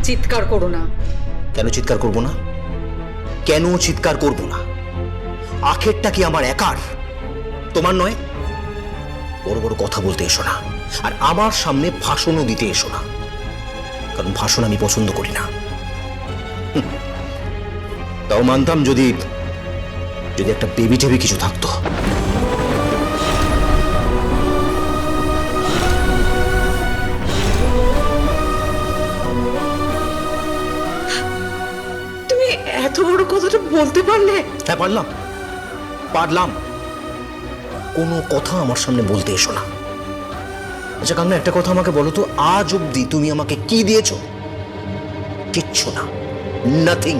চিৎকার করো না। কেন চিৎকার করব না? কেন চিৎকার করব না? আখেরটা কি আমার একার, তোমার নয়? বড় বড় কথা বলতে এসো না, আর আমার সামনে ভাষণও দিতে এসো না, কারণ ভাষণ আমি পছন্দ করি না। তাও মানতাম যদি যদি একটা বেবি টেবি কিছু থাকতো। তুমি এত বড় কথাটা বলতে পারলে? হ্যাঁ, পারলাম। কোনো কথা আমার সামনে বলতে এসো না। আচ্ছা কান্না, একটা কথা আমাকে বলো তো, আজ অব্দি তুমি আমাকে কি দিয়েছো? কিচ্ছু না, নাথিং।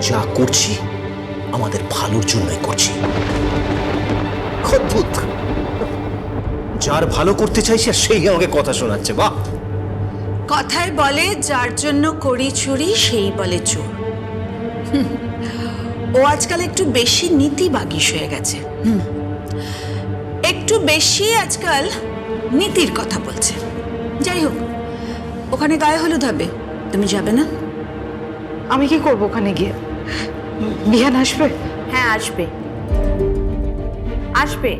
যা করছি আমাদের ভালোর জন্যই করছি। অদ্ভুত, যার ভালো করতে চাইছে সেই আমাকে কথা শোনাচ্ছে। বাহ! কথায় বলে যার জন্য করি চুরি সেই বলে চোর। ও আজকাল একটু বেশি নীতিবাগীশ হয়ে গেছে। একটু বেশি আজকাল নীতির কথা বলছে। যাই হোক, ওখানে গায়ে হলুদ হবে, তুমি যাবে না? আমি কি করব ওখানে গিয়ে? বিহান আসবে? হ্যাঁ আসবে, আসবে।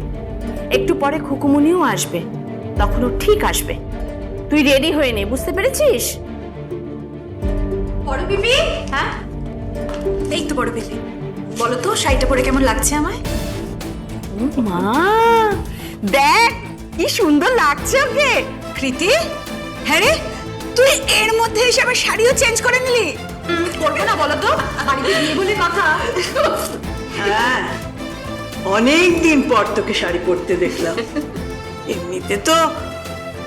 একটু পরে খুকুমুনিও আসবে, তখনও ঠিক আসবে। তুই রেডি হয়ে নে, বুঝতে পেরেছিস? বড় পিপি, হ্যাঁ এই তো বড় পিপি, বলো তো শাড়িটা পরে কেমন লাগছে আমায়? মা দেখ কি সুন্দর লাগছে ওকে। কৃতি, হ্যাঁ রে, তুই এর মধ্যে এসে আবার শাড়িও চেঞ্জ করে নিলি? করবো না বলো তো, বাড়িতে বিয়ে বলে কথা। হ্যাঁ, অনেক দিন পর তোকে শাড়ি পরতে দেখলাম। এমনিতে তো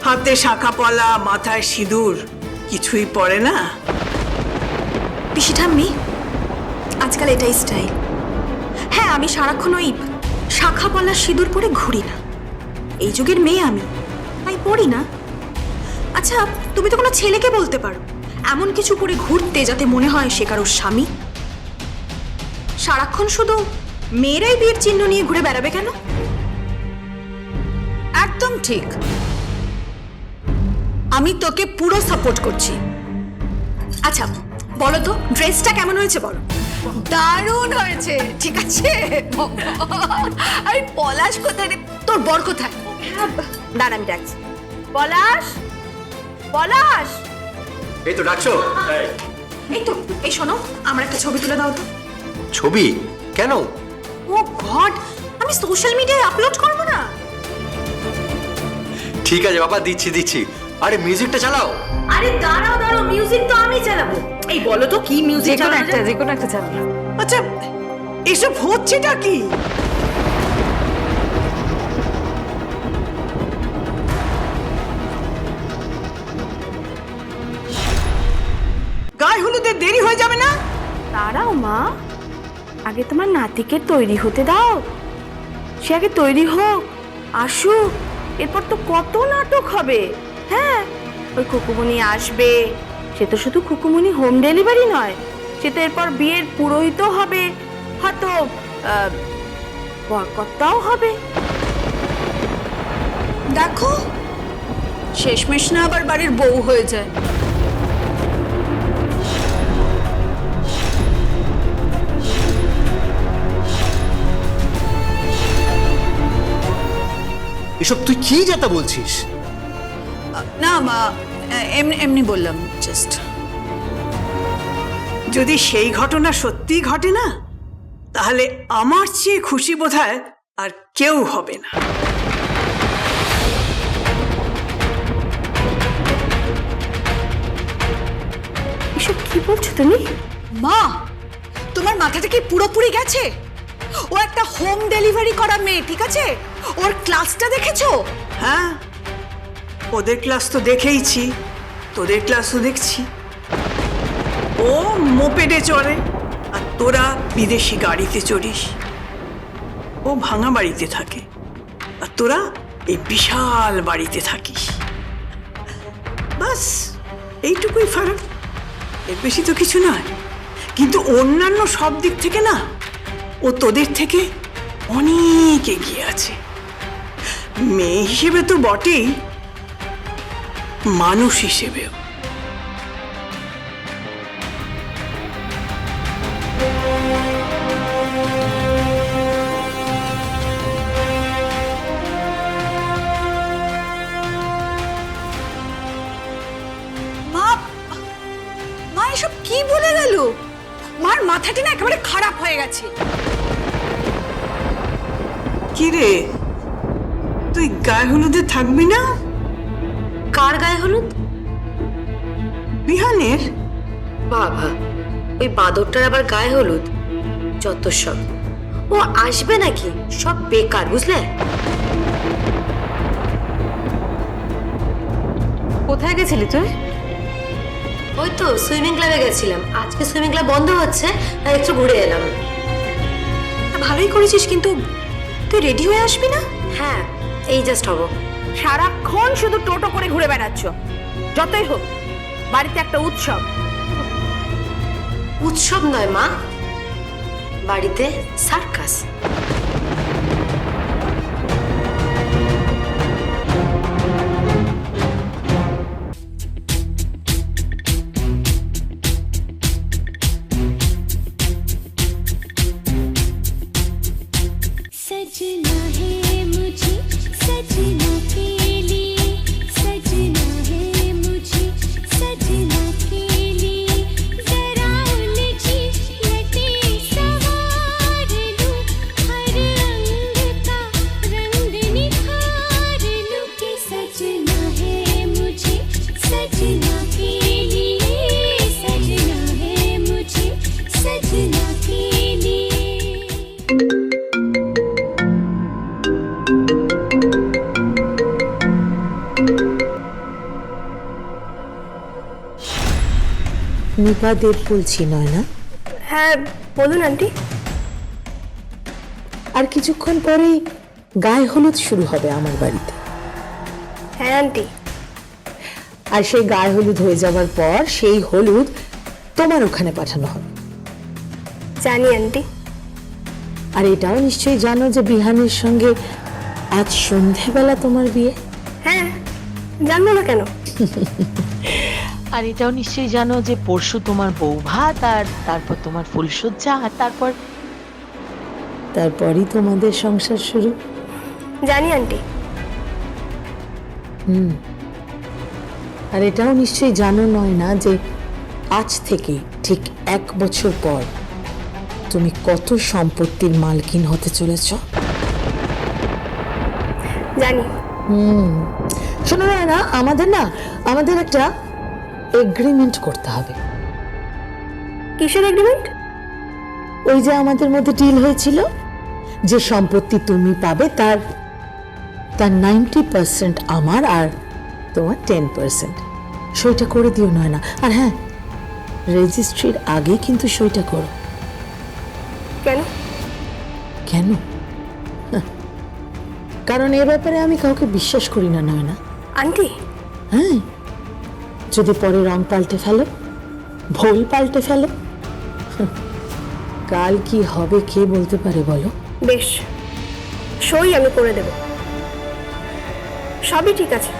হাতে শাঁখা পলা, মাথায় সিঁদুর কিছুই পরে না। পিসি ঠাম্মি, আজকাল এটাই স্টাইল। হ্যাঁ, আমি সারাক্ষণ ওই শাখা পলা সিঁদুর পরে ঘুরি না। এই যুগের মেয়ে আমি, তাই পড়ি না। আচ্ছা, তুমি তো কোনো ছেলেকে বলতে পারো এমন কিছু পরে ঘুরতে যাতে মনে হয় সে কারোর স্বামী। সারাক্ষণ শুধু মেয়েরাই বিয়ের চিহ্ন নিয়ে ঘুরে বেড়াবে কেন? একদম ঠিক, আমি তোকে পুরো সাপোর্ট করছি। আচ্ছা বলো তো, ড্রেসটা কেমন হয়েছে বলো? দারুণ হয়েছে, ঠিক আছে। আরে পলাশ কোথায় রে? তোর বর কোথায়? দাঁড়া আমি ডাকছি। পলাশ, পলাশ। এই তো ডাকছো। এই তো, এই শোনো, আমার একটা ছবি তুলে দাও তো। ছবি? কেন? ও গড, আমি সোশ্যাল মিডিয়ায় আপলোড করব না? ঠিক আছে বাবা, দিচ্ছি। আরে মিউজিকটা চালাও। আরে দাঁড়াও দাঁড়াও, মিউজিক তো আমি চালাবো। এই বলো তো কি মিউজিক চালাবো? যে কোনো একটা চালাও। আচ্ছা, এসব হচ্ছেটা কি? গায়ে হলুদের দেরি হয়ে যাবে না? দাঁড়াও মা, আগে তোমার নাতিকে তৈরি হতে দাও। সে আগে তৈরি হোক, আসুক, এরপর তো কত নাটক হবে। হ্যাঁ, ওই খুকুমনি আসবে, সে তো শুধু খুকুমনি হোম ডেলিভারি নয়, সে তো এরপর বিয়ের পুরোহিতও হবে, হয়তো বরকর্তাও হবে। দেখো, শেষমেশ না আবার বাড়ির বউ হয়ে যায়। এসব তুই কি যেটা বলছিস? না মা, এমনি বললাম জাস্ট। যদি সেই ঘটনা সত্যি ঘটে না, তাহলে আমার চেয়ে খুশি বোধহয় আর কেউ হবে না। এসব কি বলছো তুমি? মা, তোমার মাথাটা কি পুরোপুরি গেছে? ও একটা হোম ডেলিভারি করা মেয়ে, ঠিক আছে? ওর ক্লাসটা দেখেছো? হ্যাঁ, ওদের ক্লাস তো দেখেইছি, তোদের ক্লাসও দেখছি। ও মোপেডে চড়ে আর তোরা বিদেশি গাড়িতে চড়িস। ও ভাঙা বাড়িতে থাকে আর তোরা এই বিশাল বাড়িতে থাকিস। বাস এইটুকুই ফারাক, এর বেশি তো কিছু নয়। কিন্তু অন্যান্য সব দিক থেকে না, ও তোদের থেকে অনেক এগিয়ে আছে। মেয়ে হিসেবে তো বটেই, মানুষ হিসেবেও। কি বলে গেল? মার মাথাটা না একেবারে খারাপ হয়ে গেছে। কি রে, তুই গায়ে হলুদে থাকবি না? কার গায়ে হলুদ? বিহানের। বাবা, ওই বাদরটার আবার গায়ে হলুদ? যত সব। ও আসবে নাকি? সব বেকার, বুঝলে? কোথায় গেছিলি তুই? ওই তো সুইমিং ক্লাবে গেছিলাম, আজকে সুইমিং ক্লাব বন্ধ হচ্ছে, তাই একটু ঘুরে এলাম। ভালোই করেছিস, কিন্তু তুই রেডি হয়ে আসবি না? হ্যাঁ, এই জাস্ট হবো। সারাক্ষণ শুধু টোটো করে ঘুরে বেড়াচ্ছ। যতই হোক, বাড়িতে একটা উৎসব। উৎসব নয় মা, বাড়িতে সার্কাস। सजना है मुझे सजना के लिए सजना है मुझे सजना के लिए जरा उलझी लटे सवार लूं हर अंग का रंग निखार लूं कि सजना है मुझे सजना के लिए सजना है मुझे सजना के लिए। নিপা দেব বলছি, নয়না। হ্যাঁ বলুন আন্টি। আর কিছুক্ষণ পরেই গায়ে হলুদ শুরু হবে আমার বাড়িতে। হ্যাঁ আন্টি। আর সেই গায়ে হলুদ হয়ে যাওয়ার পর সেই হলুদ তোমার ওখানে পাঠানো হবে। জানি আন্টি। আর এটাও নিশ্চয়ই জানো যে বিহানের সঙ্গে আজ সন্ধেবেলা তোমার বিয়ে। হ্যাঁ, জানবো না কেন? আর এটাও নিশ্চয়ই জানো যে পরশু তোমার বউ ভাত, আর তারপর তোমার ফুলসজ্জা, আর তারপরই তোমাদের সংসার শুরু। জানি আন্টি। আর এটাও নিশ্চয়ই জানো নয়না যে আজ থেকে ঠিক 1 বছর পর তুমি কত সম্পত্তির মালকিন হতে চলেছ। জানি। শোনো নয়না, আমাদের একটা এগ্রিমেন্ট করতে হবে। কিসের এগ্রিমেন্ট? ওই যে আমাদের মধ্যে ডিল হয়েছিল যে সম্পত্তি তুমি পাবে তার 90% আমার আর তোমার 10%। সইটা করে দিও নয়না। আর হ্যাঁ, রেজিস্ট্রির আগে কিন্তু সইটা করো। কেন? কেন? কারণ এ ব্যাপারে আমি কাউকে বিশ্বাস করি না নয়না। আন্টি, হ্যাঁ, যদি পরে রং পাল্টে ফেলো, ভুল পাল্টে ফেলো, কাল কি হবে কে বলতে পারে বলো? বেশ, সই আমি করে দেব, সবই ঠিক আছে,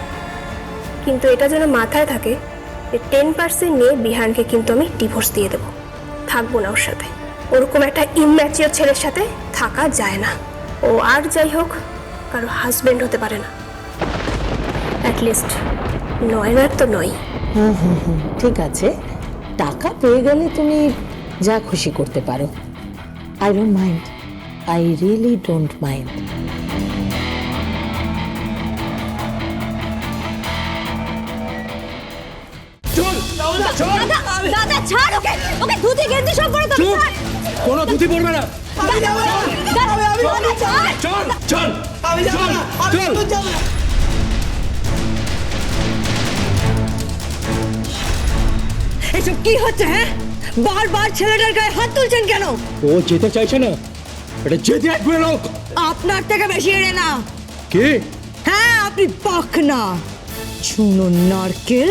কিন্তু এটা যেন মাথায় থাকে যে 10% নিয়ে বিহানকে কিন্তু আমি ডিভোর্স দিয়ে দেব। থাকবো না ওর সাথে। ওরকম একটা ইম্যাচিওর ছেলের সাথে থাকা যায় না। ও আর যাই হোক কারো হাজবেন্ড হতে পারে না, অ্যাটলিস্ট নয়নার তো নয়। ঠিক আছে, টাকা পেয়ে গেলে তুমি যা খুশি করতে পারো। I don't mind, I really don't mind. দাদা ছাড় ওকে, ওকে ধুতি গেঞ্জি সব করে দাও। কোনো ধুতি পড়বে না। চল চল চল। এসব কি হচ্ছে? হ্যাঁ, বারবার ছেলেটার গায়ে হাত তুলছেন কেন? ও যেতে চাইছে না, এটা যেতে একবার লোক। আপনার থেকে বেশি এড়ে না। কি? হ্যাঁ, আপনি পাখ না, চুনো নারকেল।